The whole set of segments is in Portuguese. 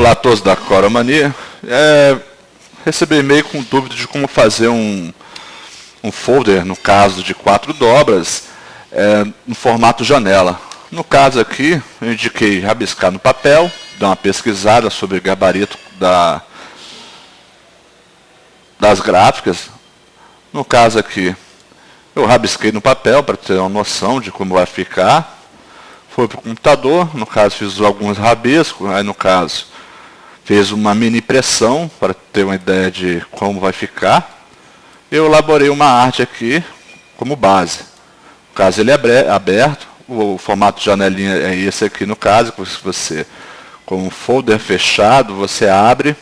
Olá a todos da Coromania. Recebi e-mail com dúvida de como fazer um folder, no caso de 4 dobras, no formato janela. No caso aqui, eu indiquei rabiscar no papel, dar uma pesquisada sobre o gabarito das gráficas. No caso aqui, eu rabisquei no papel para ter uma noção de como vai ficar. Foi para o computador, no caso fiz alguns rabiscos, aí no caso fez uma mini impressão para ter uma ideia de como vai ficar. Eu elaborei uma arte aqui como base. No caso ele é aberto, o formato de janelinha é esse aqui no caso, que você com um folder fechado, você abre,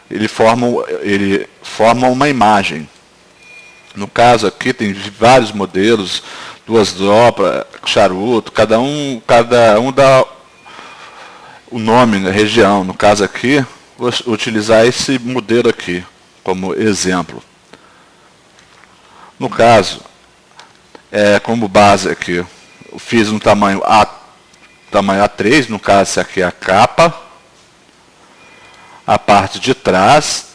ele forma uma imagem. No caso aqui tem vários modelos, 2 dobras, charuto, cada um dá o nome na região. No caso aqui, vou utilizar esse modelo aqui como exemplo. No caso, como base aqui, eu fiz no tamanho A3, no caso essa aqui é a capa, a parte de trás,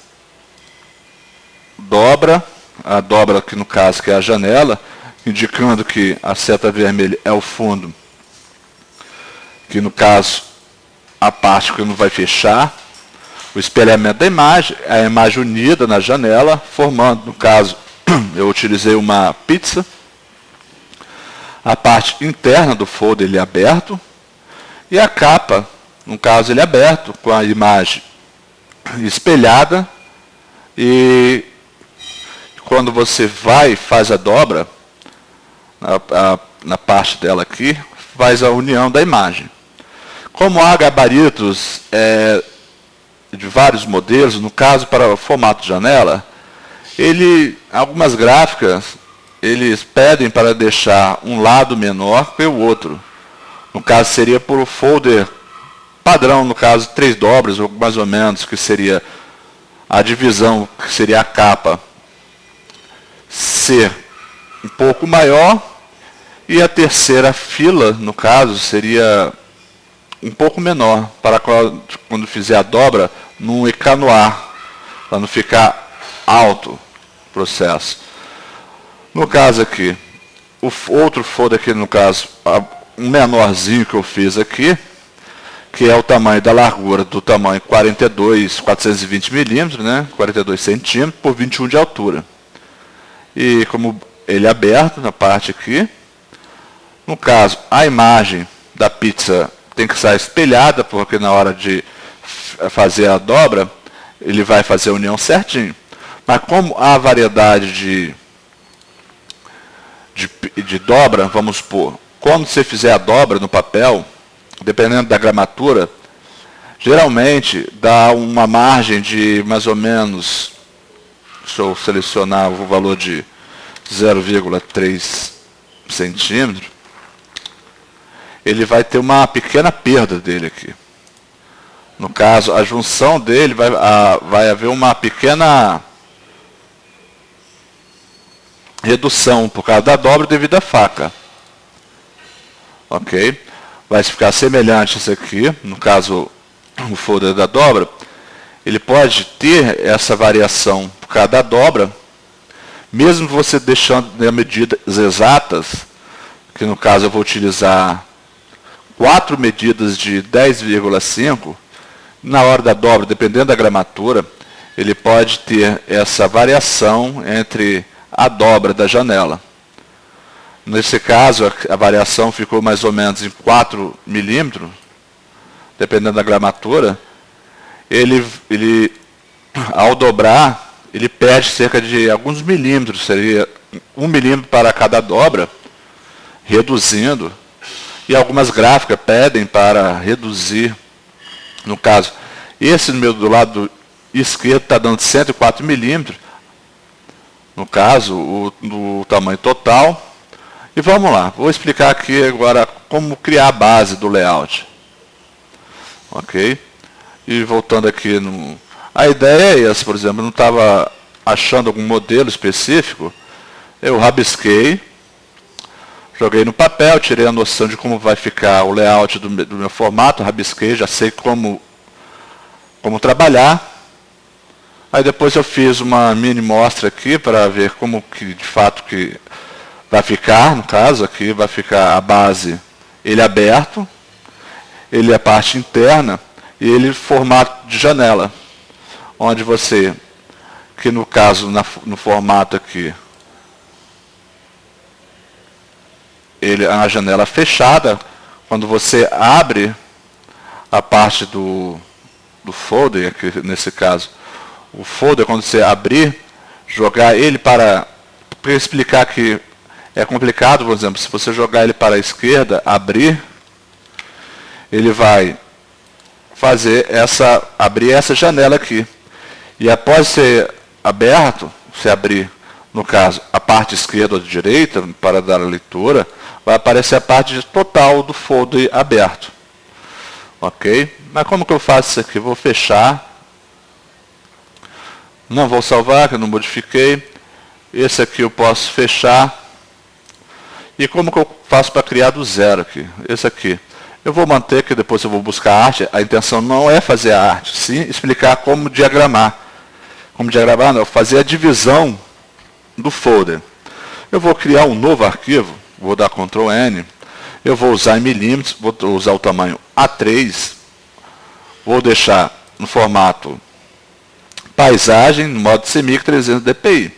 a dobra aqui no caso que é a janela, indicando que a seta vermelha é o fundo, que no caso a parte que não vai fechar, o espelhamento da imagem, a imagem unida na janela, formando, no caso, eu utilizei uma pizza, a parte interna do folder ele é aberto, e a capa, no caso ele é aberto, com a imagem espelhada, e quando você faz a dobra, na parte dela aqui, faz a união da imagem. Como há gabaritos de vários modelos, no caso para o formato de janela, algumas gráficas, eles pedem para deixar um lado menor que o outro. No caso seria por o folder padrão, no caso 3 dobras, ou mais ou menos, que seria a divisão, que seria a capa, ser um pouco maior, e a terceira fila, no caso, seria um pouco menor, para quando fizer a dobra, não ecanoar, para não ficar alto o processo. No caso aqui, o outro folder aqui, no caso, um menorzinho que eu fiz aqui, que é o tamanho da largura do tamanho 420 milímetros, né, 42 centímetros por 21 de altura. E como ele é aberto na parte aqui, no caso, a imagem da pizza tem que estar espelhada, porque na hora de fazer a dobra, ele vai fazer a união certinho. Mas como há variedade de dobra, vamos supor, quando você fizer a dobra no papel, dependendo da gramatura, geralmente dá uma margem de mais ou menos, se eu selecionar o valor de 0,3 centímetros, ele vai ter uma pequena perda dele aqui. No caso, a junção dele vai haver uma pequena redução por causa da dobra devido à faca. Ok? Vai ficar semelhante a isso aqui, no caso, o folder da dobra. Ele pode ter essa variação por causa da dobra, mesmo você deixando medidas exatas, que no caso eu vou utilizar 4 medidas de 10,5, na hora da dobra, dependendo da gramatura, ele pode ter essa variação entre a dobra da janela. Nesse caso, a variação ficou mais ou menos em 4 milímetros, dependendo da gramatura. Ele, ao dobrar, ele perde cerca de alguns milímetros, seria 1 milímetro para cada dobra, reduzindo. E algumas gráficas pedem para reduzir. No caso, esse meu do lado esquerdo está dando 104 milímetros, no caso, o tamanho total. E vamos lá, vou explicar aqui agora como criar a base do layout. Ok? E voltando aqui, a ideia é essa, por exemplo, eu não estava achando algum modelo específico, eu rabisquei, joguei no papel, tirei a noção de como vai ficar o layout do meu formato, rabisquei, já sei como como trabalhar. Aí depois eu fiz uma mini mostra aqui para ver como que de fato que vai ficar, no caso aqui vai ficar a base, ele aberto, ele é a parte interna e ele formato de janela, onde você, que no caso no formato aqui, ele é uma janela fechada, quando você abre a parte do folder, aqui nesse caso, o folder, quando você abrir, jogar ele para explicar que é complicado, por exemplo, se você jogar ele para a esquerda, abrir, ele vai abrir essa janela aqui. E após ser aberto, se abrir, no caso, a parte esquerda ou direita, para dar a leitura, vai aparecer a parte total do folder aberto. Ok? Mas como que eu faço isso aqui? Vou fechar. Não vou salvar, que eu não modifiquei. Esse aqui eu posso fechar. E como que eu faço para criar do zero aqui? Esse aqui. Eu vou manter, que depois eu vou buscar a arte. A intenção não é fazer a arte, sim explicar como diagramar. Como diagramar, não, fazer a divisão do folder. Eu vou criar um novo arquivo, vou dar Ctrl N. Eu vou usar em milímetros, vou usar o tamanho A3. Vou deixar no formato paisagem, no modo CMYK 300 dpi.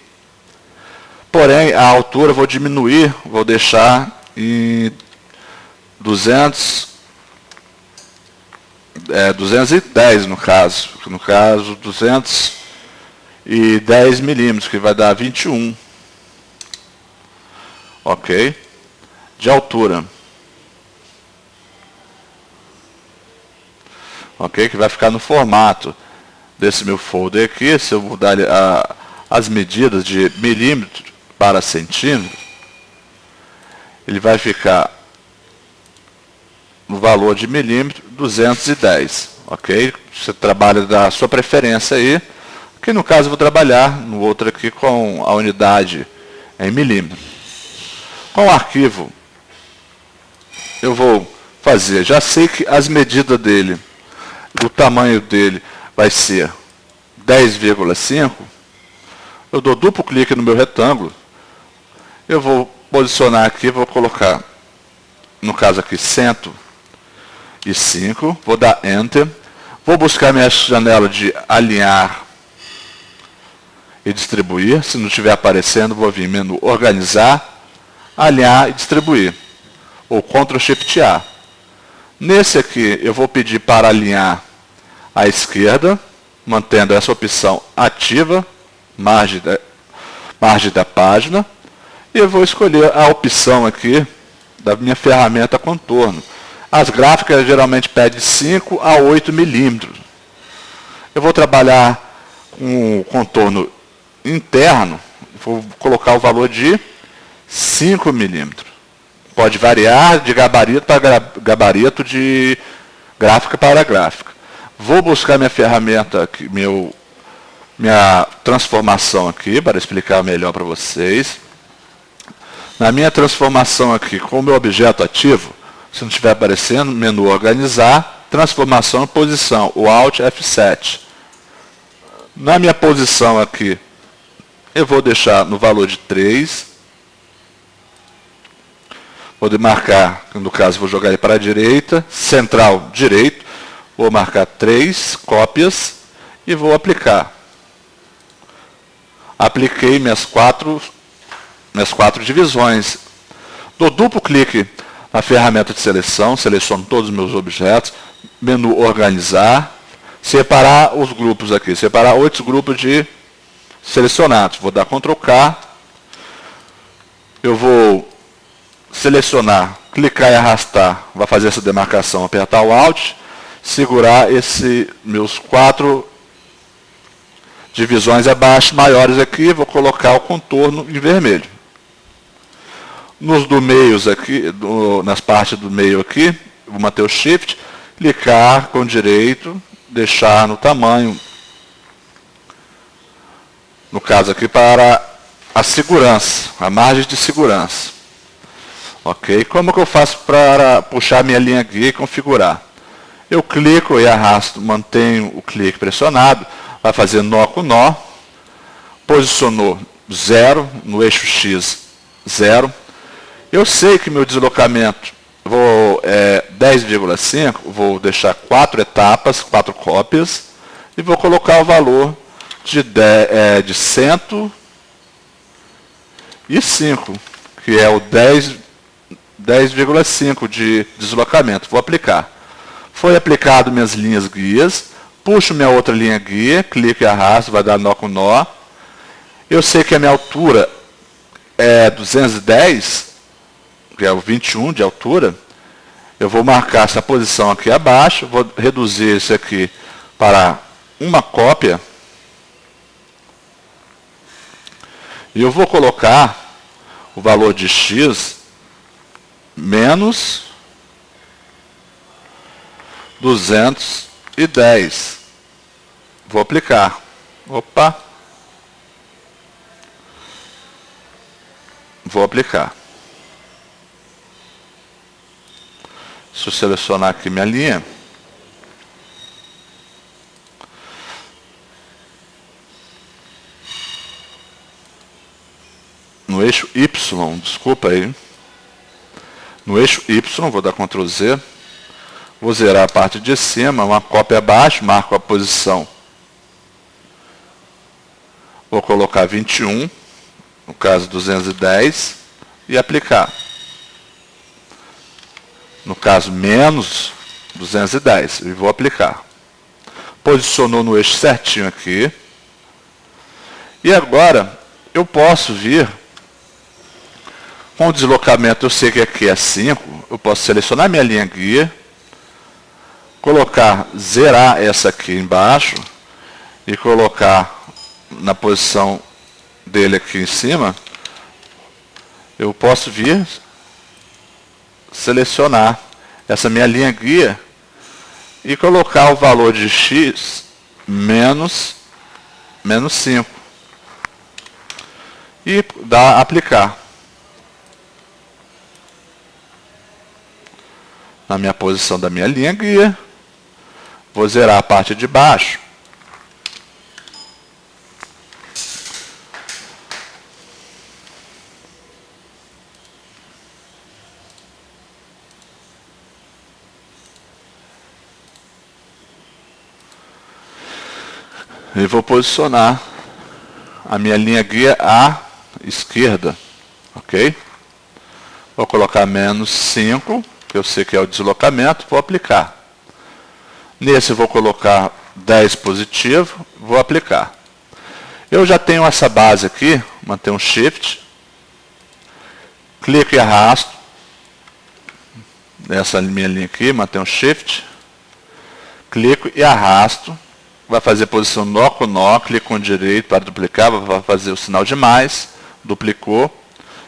Porém, a altura eu vou diminuir, vou deixar em 210 no caso. No caso, 210 milímetros, que vai dar 21. Ok? De altura. Ok? Que vai ficar no formato desse meu folder aqui. Se eu mudar as medidas de milímetro para centímetro, ele vai ficar no valor de milímetro 210. Ok? Você trabalha da sua preferência aí. Que no caso eu vou trabalhar no outro aqui com a unidade em milímetro. Com o arquivo, eu vou fazer, já sei que as medidas dele, o tamanho dele vai ser 10,5, eu dou duplo clique no meu retângulo, eu vou posicionar aqui, vou colocar, no caso aqui, 105, vou dar Enter, vou buscar minha janela de alinhar e distribuir, se não estiver aparecendo, vou vir menu Organizar, Alinhar e Distribuir, ou Ctrl Shift A. Nesse aqui, eu vou pedir para alinhar à esquerda, mantendo essa opção ativa, margem da página, e eu vou escolher a opção aqui da minha ferramenta contorno. As gráficas geralmente pedem 5 a 8 milímetros. Eu vou trabalhar com o contorno interno, vou colocar o valor de 5 milímetros. Pode variar de gabarito para gabarito, de gráfica para gráfica. Vou buscar minha ferramenta, aqui, minha transformação aqui, para explicar melhor para vocês. Na minha transformação aqui, com o meu objeto ativo, se não estiver aparecendo, menu Organizar, Transformação em Posição, o Alt F7. Na minha posição aqui, eu vou deixar no valor de 3. Vou demarcar, no caso vou jogar ele para a direita, central direito, vou marcar 3 cópias e vou aplicar. Apliquei minhas quatro divisões. Dou duplo clique na ferramenta de seleção, seleciono todos os meus objetos, menu Organizar, separar os grupos aqui, separar 8 grupos de selecionados. Vou dar Ctrl K, eu vou selecionar, clicar e arrastar, vai fazer essa demarcação, apertar o Alt, segurar meus 4 divisões abaixo, maiores aqui, vou colocar o contorno em vermelho. Nos do meios aqui, nas partes do meio aqui, vou manter o Shift, clicar com direito, deixar no tamanho, no caso aqui para a segurança, a margem de segurança. Ok? Como que eu faço para puxar minha linha guia e configurar? Eu clico e arrasto, mantenho o clique pressionado, vai fazer nó com nó, posicionou 0, no eixo X 0. Eu sei que meu deslocamento, 10,5, vou deixar 4 etapas, 4 cópias, e vou colocar o valor de 105, que é o 10,5 de deslocamento. Vou aplicar. Foi aplicado minhas linhas guias, puxo minha outra linha guia, clico e arrasto, vai dar nó com nó. Eu sei que a minha altura é 210, que é o 21 de altura. Eu vou marcar essa posição aqui abaixo, vou reduzir isso aqui para uma cópia. E eu vou colocar o valor de x menos 210. Vou aplicar. Opa. Vou aplicar. Se eu selecionar aqui minha linha, no eixo Y, desculpa aí, no eixo Y, vou dar Ctrl Z, vou zerar a parte de cima, uma cópia abaixo, marco a posição, vou colocar 21, no caso 210, e aplicar. No caso, menos 210, e vou aplicar. Posicionou no eixo certinho aqui. E agora, eu posso vir, com o deslocamento, eu sei que aqui é 5, eu posso selecionar minha linha guia, colocar, zerar essa aqui embaixo, e colocar na posição dele aqui em cima. Eu posso vir selecionar essa minha linha guia e colocar o valor de x menos 5 e dar aplicar. Na minha posição da minha linha guia, vou zerar a parte de baixo. E vou posicionar a minha linha guia à esquerda, ok? Vou colocar menos 5, que eu sei que é o deslocamento, vou aplicar. Nesse vou colocar 10 positivo, vou aplicar. Eu já tenho essa base aqui, manter um Shift, clico e arrasto, nessa minha linha aqui, manter um Shift, clico e arrasto, vai fazer posição nó com nó, clico com direito para duplicar, vai fazer o sinal de mais, duplicou,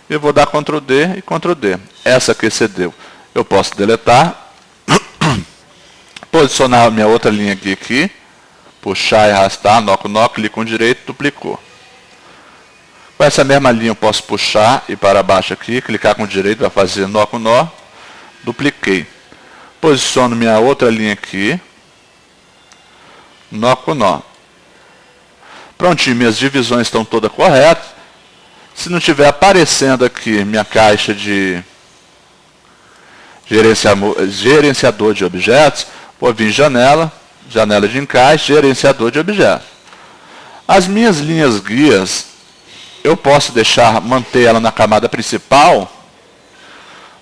e eu vou dar Ctrl D e Ctrl D. Essa aqui excedeu. Eu posso deletar, posicionar a minha outra linha aqui, puxar e arrastar, nó com nó, clico com direito, duplicou. Com essa mesma linha eu posso puxar e para baixo aqui, clicar com direito, vai fazer nó com nó, dupliquei. Posiciono minha outra linha aqui, nó com nó. Prontinho, minhas divisões estão todas corretas. Se não estiver aparecendo aqui minha caixa de gerenciador de objetos, vou vir em janela, janela de encaixe, gerenciador de objetos. As minhas linhas guias, eu posso manter ela na camada principal,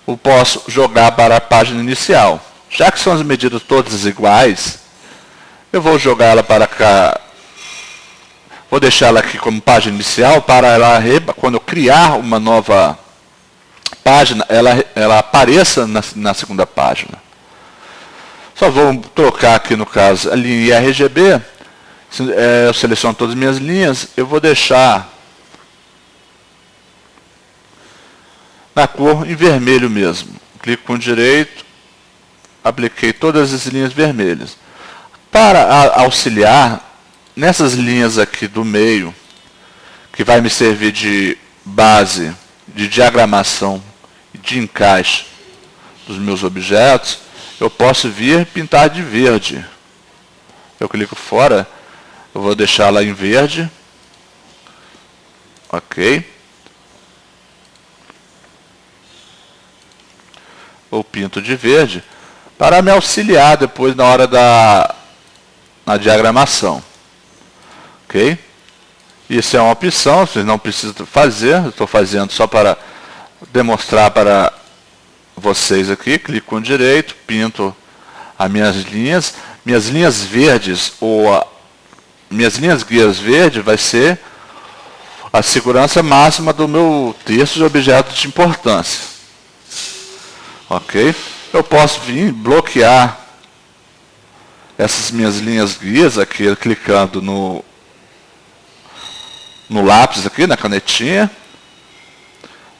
ou posso jogar para a página inicial. Já que são as medidas todas iguais, eu vou jogar ela para cá, vou deixar ela aqui como página inicial, para ela, quando eu criar uma nova página, ela apareça na segunda página. Só vou trocar aqui, no caso, a linha RGB, eu seleciono todas as minhas linhas, eu vou deixar na cor em vermelho mesmo. Clico com direito, apliquei todas as linhas vermelhas. Para auxiliar, nessas linhas aqui do meio, que vai me servir de base de diagramação e de encaixe dos meus objetos, eu posso vir pintar de verde. Eu clico fora, eu vou deixar ela em verde. Ok. Ou pinto de verde para me auxiliar depois na hora na diagramação. Ok? Isso é uma opção, vocês não precisam fazer, estou fazendo só para demonstrar para vocês aqui. Clico com direito, pinto as minhas linhas verdes, minhas linhas guias verdes vai ser a segurança máxima do meu texto de objetos de importância. Ok? Eu posso vir bloquear essas minhas linhas guias aqui, clicando no lápis aqui, na canetinha.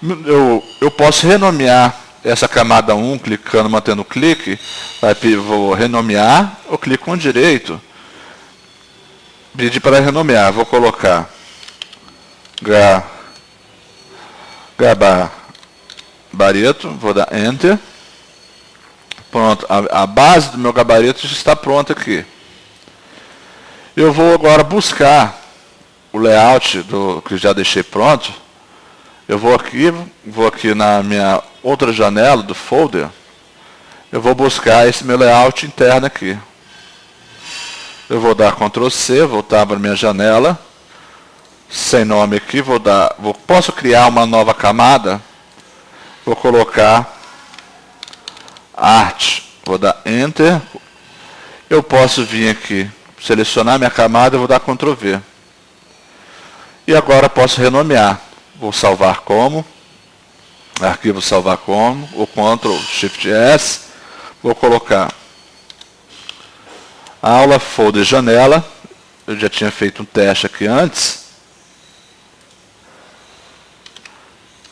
Eu posso renomear essa camada 1, clicando, mantendo o clique. Vou renomear, eu clico com direito. Pedir para renomear, vou colocar gabarito, vou dar Enter. Pronto, a base do meu gabarito já está pronta aqui. Eu vou agora buscar o layout que já deixei pronto. Eu vou aqui na minha outra janela do folder. Eu vou buscar esse meu layout interno aqui. Eu vou dar Ctrl C, voltar para a minha janela. Sem nome aqui, posso criar uma nova camada. Vou colocar Art, vou dar Enter. Eu posso vir aqui, selecionar minha camada, vou dar Ctrl V. E agora posso renomear. Vou salvar como, arquivo salvar como, ou Ctrl Shift S. Vou colocar aula, folder, janela. Eu já tinha feito um teste aqui antes.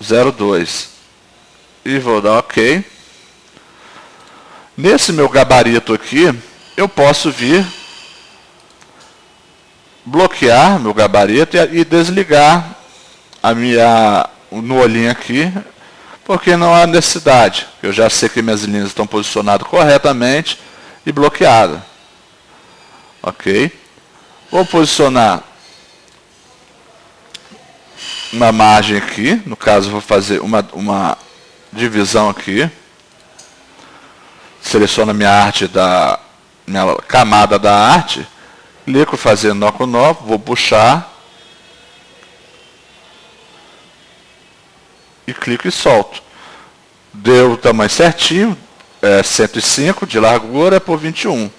02. E vou dar OK. Nesse meu gabarito aqui, eu posso vir bloquear meu gabarito e desligar no olhinho aqui, porque não há necessidade. Eu já sei que minhas linhas estão posicionadas corretamente e bloqueadas. Ok? Vou posicionar uma margem aqui, no caso vou fazer uma divisão aqui. Seleciono a minha camada da arte, clico fazer nó com nó, vou puxar e clico e solto. Deu o tamanho certinho, 105 de largura por 21.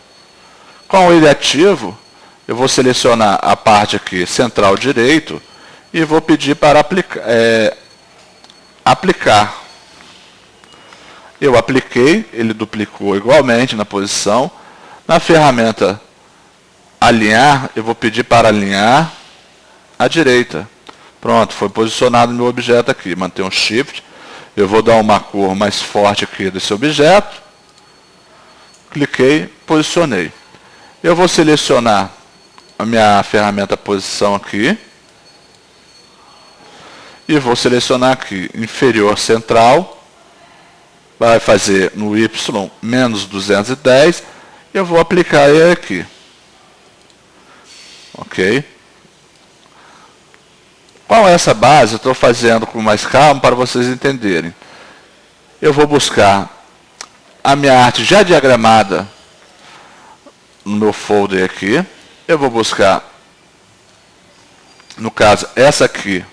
Com ele ativo, eu vou selecionar a parte aqui central direito e vou pedir para aplicar. Eu apliquei, ele duplicou igualmente na posição. Na ferramenta alinhar, eu vou pedir para alinhar à direita. Pronto, foi posicionado meu objeto aqui. Manter um Shift. Eu vou dar uma cor mais forte aqui desse objeto. Cliquei, posicionei. Eu vou selecionar a minha ferramenta posição aqui. E vou selecionar aqui, inferior central. Vai fazer no Y menos 210. Eu vou aplicar ele aqui. Ok? Qual é essa base? Eu estou fazendo com mais calma para vocês entenderem. Eu vou buscar a minha arte já diagramada no meu folder aqui. Eu vou buscar, no caso, essa aqui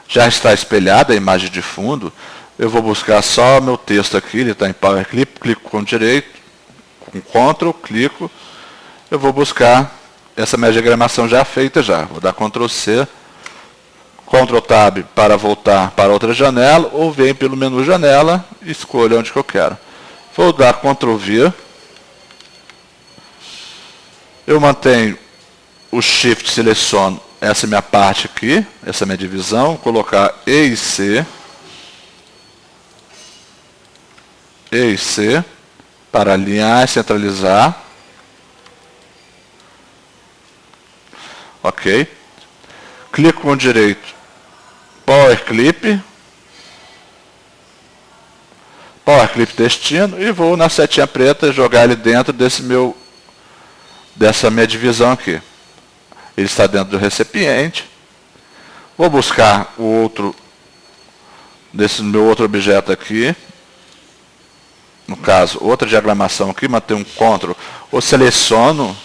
já está espelhada, a imagem de fundo. Eu vou buscar só meu texto aqui, ele está em Power Clip, clico com direito, com Ctrl, clico. Eu vou buscar essa minha diagramação já feita já. Vou dar Ctrl C, Ctrl Tab para voltar para outra janela, ou vem pelo menu janela e escolho onde que eu quero. Vou dar Ctrl V. Eu mantenho o Shift, seleciono essa minha parte aqui, essa minha divisão, vou colocar E e C. E e C, para alinhar e centralizar. Ok. Clico com direito, Power Clip. Power Clip destino e vou na setinha preta jogar ele dentro dessa minha divisão aqui. Ele está dentro do recipiente. Vou buscar desse meu outro objeto aqui. No caso, outra diagramação aqui, manter um Ctrl. Ou seleciono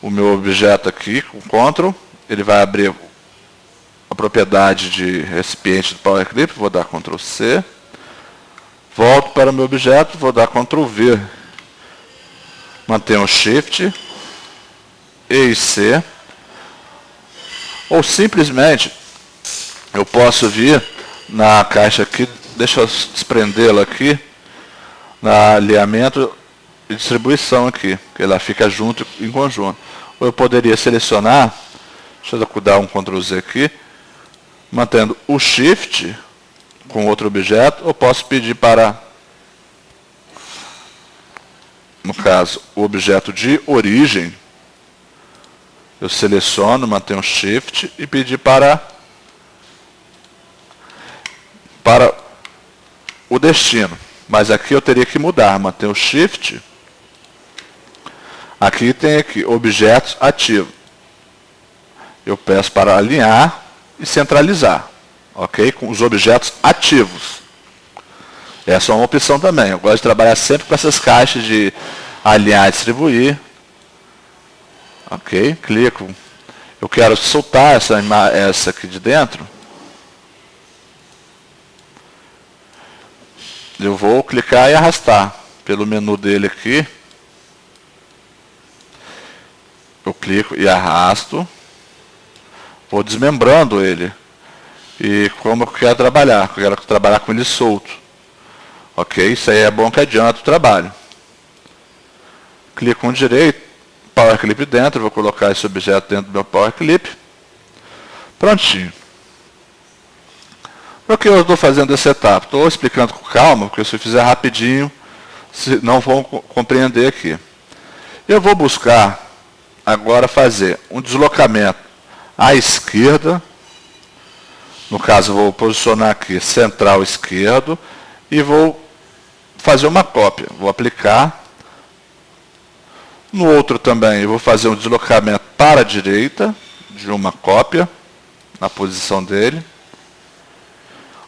o meu objeto aqui com Ctrl. Ele vai abrir a propriedade de recipiente do Power Clip. Vou dar Ctrl C. Volto para o meu objeto, vou dar Ctrl V. Mantenho o Shift, E e C. Ou simplesmente, eu posso vir na caixa aqui, deixa eu desprendê-la aqui, na alinhamento e distribuição aqui, que ela fica junto em conjunto. Ou eu poderia selecionar, deixa eu dar um Ctrl Z aqui, mantendo o Shift com outro objeto, ou posso pedir para, no caso, o objeto de origem, eu seleciono, mantenho o Shift e pedir para o destino. Mas aqui eu teria que mudar, manter o Shift. Aqui tem objetos ativos. Eu peço para alinhar e centralizar. Ok? Com os objetos ativos. Essa é uma opção também. Eu gosto de trabalhar sempre com essas caixas de alinhar e distribuir. Ok? Clico. Eu quero soltar essa aqui de dentro. Eu vou clicar e arrastar pelo menu dele aqui. Eu clico e arrasto. Vou desmembrando ele. E como eu quero trabalhar? Eu quero trabalhar com ele solto. Ok? Isso aí é bom que adianta o trabalho. Clico com direito, Power Clip dentro, vou colocar esse objeto dentro do meu Power Clip. Prontinho. Por que eu estou fazendo essa etapa? Estou explicando com calma, porque se eu fizer rapidinho, não vão compreender aqui. Eu vou buscar agora fazer um deslocamento à esquerda. No caso, eu vou posicionar aqui central esquerdo e vou fazer uma cópia. Vou aplicar. No outro também, eu vou fazer um deslocamento para a direita de uma cópia na posição dele.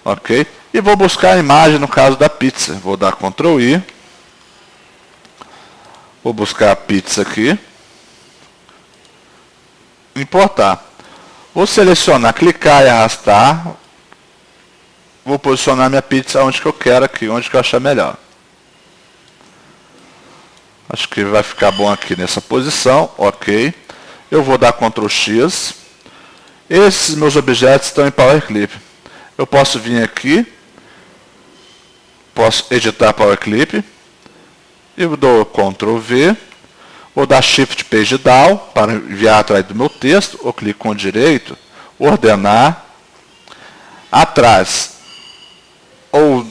Ok? E vou buscar a imagem no caso da pizza. Vou dar Ctrl I. Vou buscar a pizza aqui. Importar. Vou selecionar, clicar e arrastar. Vou posicionar minha pizza onde que eu quero aqui, onde que eu achar melhor. Acho que vai ficar bom aqui nessa posição. Ok. Eu vou dar Ctrl X. Esses meus objetos estão em Power Clip. Eu posso vir aqui. Posso editar Power Clip. Eu dou Ctrl V. Vou dar Shift Page Down para enviar atrás do meu texto. Ou clico com o direito, ordenar, atrás, ou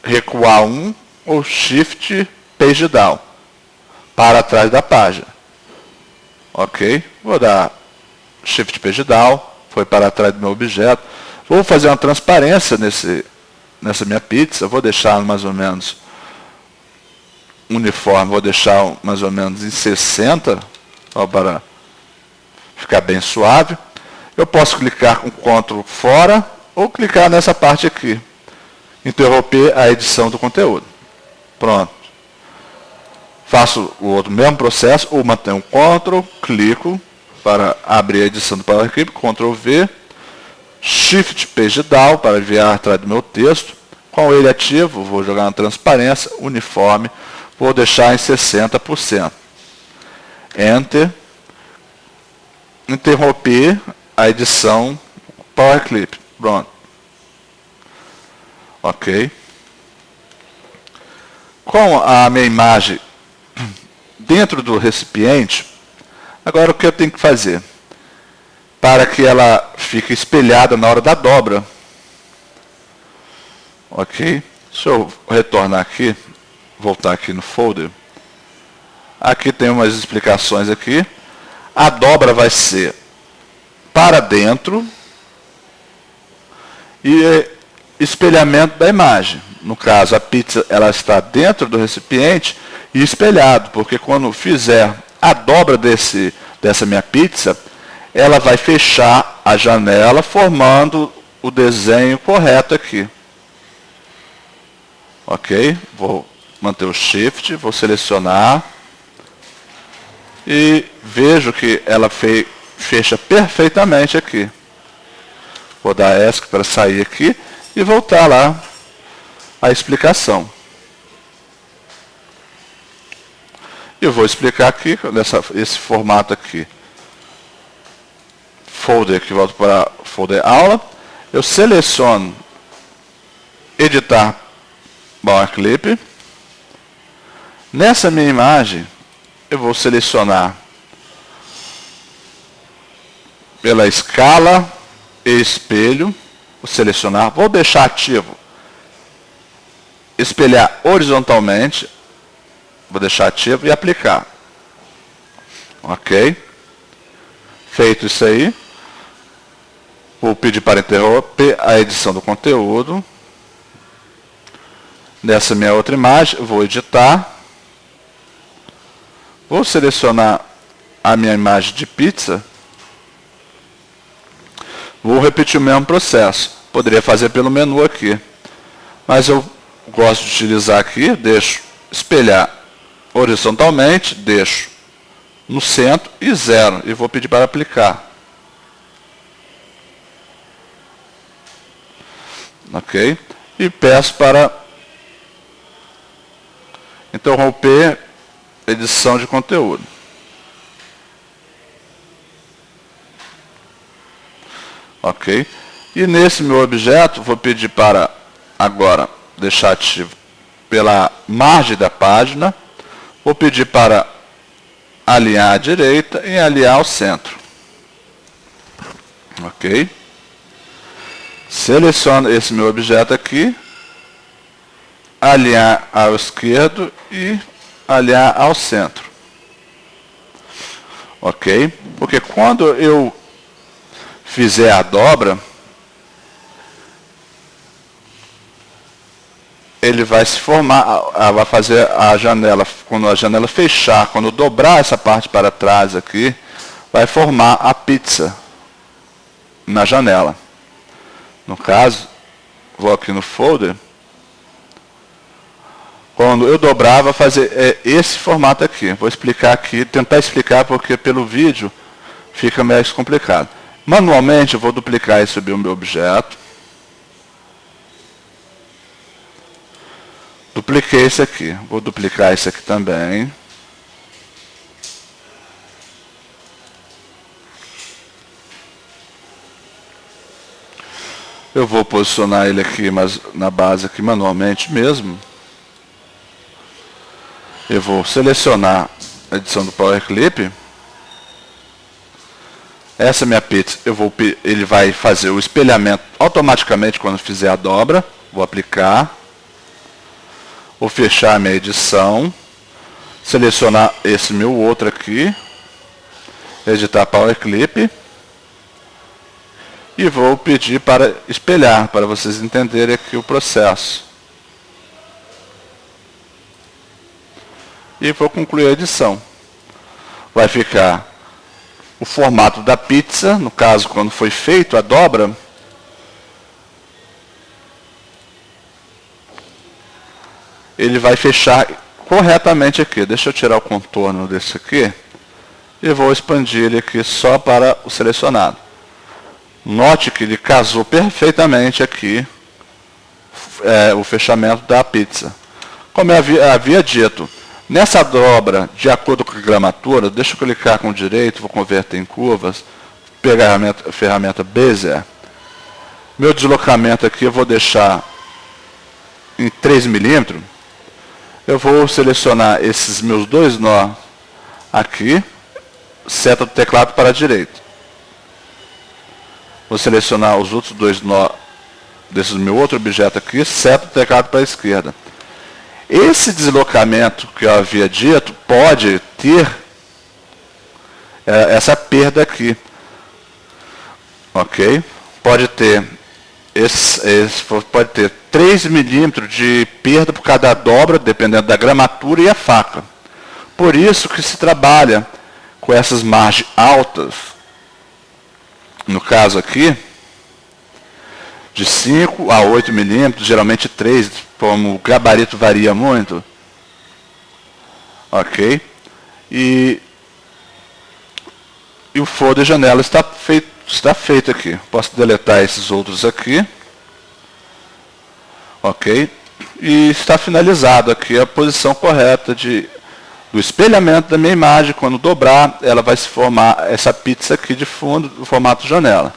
recuar um, ou Shift Page Down, para trás da página. Ok? Vou dar Shift Page Down, foi para trás do meu objeto. Vou fazer uma transparência nessa minha pizza. Vou deixar mais ou menos uniforme, vou deixar mais ou menos em 60, ó, para ficar bem suave. Eu posso clicar com Ctrl fora ou clicar nessa parte aqui, interromper a edição do conteúdo. Pronto. Faço o outro mesmo processo, ou mantenho Ctrl, clico para abrir a edição do Power Clip, Ctrl V, Shift Page Down para enviar atrás do meu texto. Com ele ativo, vou jogar na transparência, uniforme, vou deixar em 60%. Enter. Interromper a edição Power Clip. Pronto. Ok. Com a minha imagem dentro do recipiente, agora o que eu tenho que fazer? Para que ela fique espelhada na hora da dobra. Ok? Deixa eu retornar aqui. Voltar aqui no folder. Aqui tem umas explicações aqui. A dobra vai ser para dentro e espelhamento da imagem. no caso a pizza ela está dentro do recipiente e espelhado, porque quando fizer a dobra dessa minha pizza, ela vai fechar a janela formando o desenho correto aqui. Ok? Vou manter o Shift, vou selecionar e vejo que ela fecha perfeitamente aqui. Vou dar ESC para sair aqui e voltar lá a explicação. Eu vou explicar aqui, esse formato aqui. Folder que volta para folder aula. Eu seleciono editar Power Clip. Nessa minha imagem, eu vou selecionar pela escala e espelho. Vou selecionar, vou deixar ativo espelhar horizontalmente. Vou deixar ativo e aplicar. Ok? Feito isso aí, vou pedir para interromper a edição do conteúdo. Nessa minha outra imagem, eu vou editar. Vou selecionar a minha imagem de pizza. Vou repetir o mesmo processo. Poderia fazer pelo menu aqui. Mas eu gosto de utilizar aqui, deixo espelhar horizontalmente, deixo no centro e 0. E vou pedir para aplicar. Ok? E peço para interromper edição de conteúdo. Ok? E nesse meu objeto, vou pedir para agora deixar ativo pela margem da página. Vou pedir para alinhar à direita e alinhar ao centro. Ok? Seleciono esse meu objeto aqui, alinhar ao esquerdo e alinhar ao centro. Ok? Porque quando eu fizer a dobra, ele vai se formar, vai fazer a janela, quando a janela fechar, quando eu dobrar essa parte para trás aqui, vai formar a pizza na janela. No caso, vou aqui no folder, quando eu dobrar, vai fazer esse formato aqui. Vou explicar aqui, tentar explicar, porque pelo vídeo fica mais complicado. Manualmente, eu vou duplicar esse meu objeto. Dupliquei esse aqui. Vou duplicar esse aqui também. Eu vou posicionar ele aqui, mas na base aqui manualmente mesmo. Eu vou selecionar a edição do Power Clip. Essa minha pizza, ele vai fazer o espelhamento automaticamente quando fizer a dobra. Vou aplicar. Vou fechar a minha edição. Selecionar esse meu outro aqui. Editar Power Clip. E vou pedir para espelhar, para vocês entenderem aqui o processo. E vou concluir a edição. Vai ficar o formato da pizza, no caso, quando foi feito a dobra. Ele vai fechar corretamente aqui. Deixa eu tirar o contorno desse aqui. E vou expandir ele aqui só para o selecionado. Note que ele casou perfeitamente aqui o fechamento da pizza. Como eu havia dito, nessa dobra, de acordo com a gramatura, deixa eu clicar com o direito, vou converter em curvas, pegar a ferramenta Bezier. Meu deslocamento aqui eu vou deixar em 3 milímetros. Eu vou selecionar esses meus dois nós aqui, seta do teclado para a direita. Vou selecionar os outros dois nós desse meu outro objeto aqui, seta do teclado para a esquerda. Esse deslocamento que eu havia dito pode ter essa perda aqui. Ok? Pode ter pode ter 3 milímetros de perda por cada dobra, dependendo da gramatura e a faca. Por isso que se trabalha com essas margens altas, no caso aqui, de 5 a 8 milímetros, geralmente 3, como o gabarito varia muito. Ok? E o folder de janela está feito aqui. Posso deletar esses outros aqui. Ok? E está finalizado aqui a posição correta do espelhamento da minha imagem. Quando dobrar, ela vai se formar essa pizza aqui de fundo, no formato janela.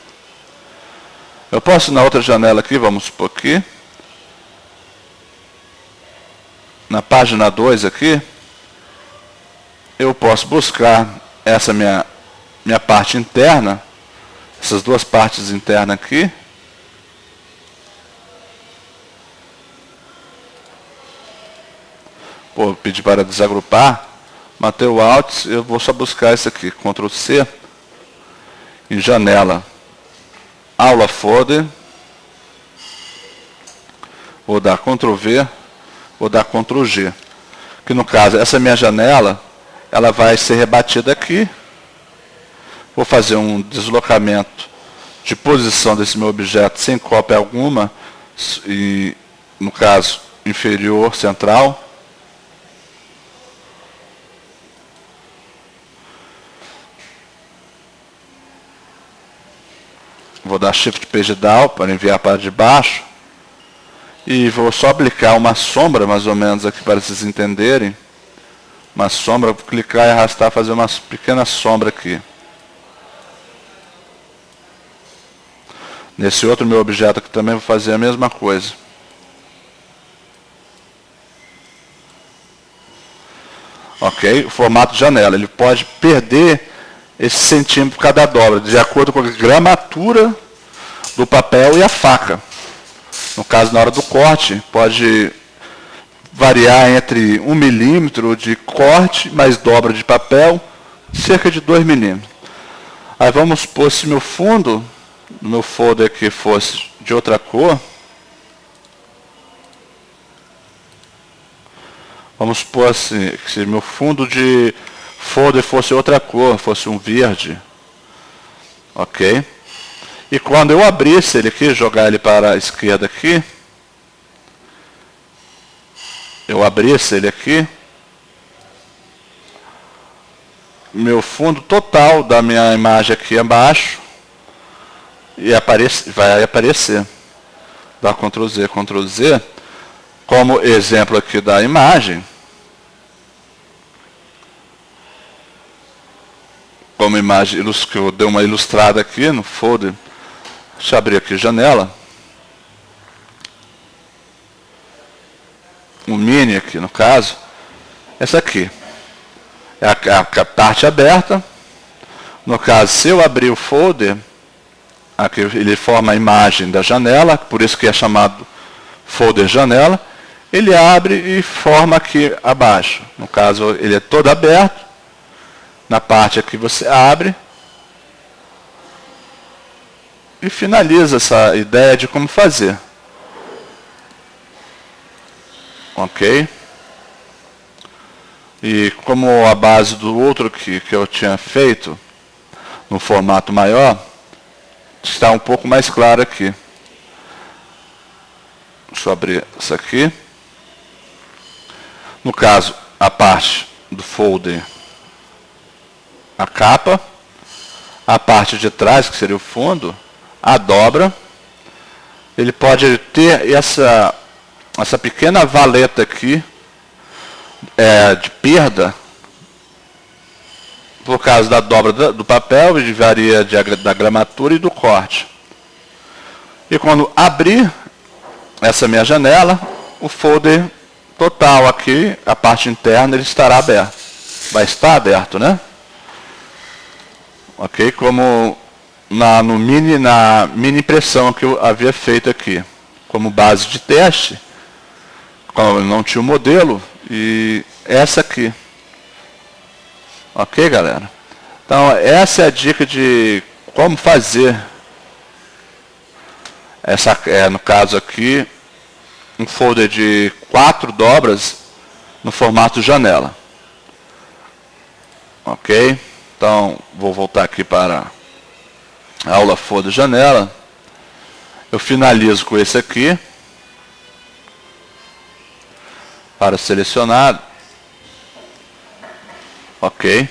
Eu posso ir na outra janela aqui, vamos supor aqui. Na página 2 aqui, eu posso buscar essa minha parte interna, essas duas partes internas aqui. Vou pedir para desagrupar, manter o Alt, eu vou só buscar isso aqui, Ctrl C, em janela, aula folder, vou dar Ctrl V, vou dar Ctrl G, que no caso, essa minha janela, ela vai ser rebatida aqui, vou fazer um deslocamento de posição desse meu objeto sem cópia alguma, e no caso, inferior, central. Vou dar Shift Page Down para enviar para de baixo. E vou só aplicar uma sombra, mais ou menos, aqui para vocês entenderem. Uma sombra, vou clicar e arrastar, fazer uma pequena sombra aqui. Nesse outro meu objeto aqui também vou fazer a mesma coisa. Ok? O formato de janela. Ele pode perder esse centímetro por cada dobra, de acordo com a gramatura do papel e a faca. No caso, na hora do corte, pode variar entre 1 milímetro de corte, mais dobra de papel, cerca de 2 milímetros. Aí vamos supor, se meu fundo, no meu folder aqui fosse de outra cor, vamos supor assim, que se meu fundo de folder fosse outra cor, fosse um verde, ok? E quando eu abrisse ele aqui, jogar ele para a esquerda aqui, eu abrisse ele aqui, meu fundo total da minha imagem aqui abaixo, e vai aparecer. Dá Ctrl Z, Ctrl Z, como exemplo aqui da imagem, como imagem que eu dei uma ilustrada aqui no folder. Deixa eu abrir aqui janela. Um mini aqui no caso. Essa aqui é a parte aberta. No caso, se eu abrir o folder, aqui ele forma a imagem da janela, por isso que é chamado folder janela. Ele abre e forma aqui abaixo. No caso, ele é todo aberto. Na parte aqui você abre e finaliza essa ideia de como fazer. Ok? E como a base do outro que eu tinha feito, no formato maior, está um pouco mais claro aqui. Deixa eu abrir isso aqui. No caso, a parte do folder, a capa, a parte de trás, que seria o fundo, a dobra. Ele pode ter essa pequena valeta aqui de perda, por causa da dobra do papel, e varia da gramatura e do corte. E quando abrir essa minha janela, o folder total aqui, a parte interna, ele estará aberto. Vai estar aberto, né? Ok? Como na mini impressão que eu havia feito aqui. Como base de teste, como eu não tinha o modelo, e essa aqui. Ok, galera? Então, essa é a dica de como fazer Essa é, no caso aqui, um folder de 4 dobras no formato janela. Ok? Então, vou voltar aqui para a aula folder janela. Eu finalizo com esse aqui, para selecionado. Ok?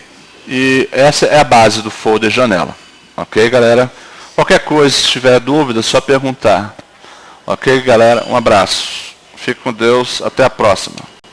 E essa é a base do folder janela. Ok, galera? Qualquer coisa, se tiver dúvida, é só perguntar. Ok, galera? Um abraço. Fique com Deus. Até a próxima.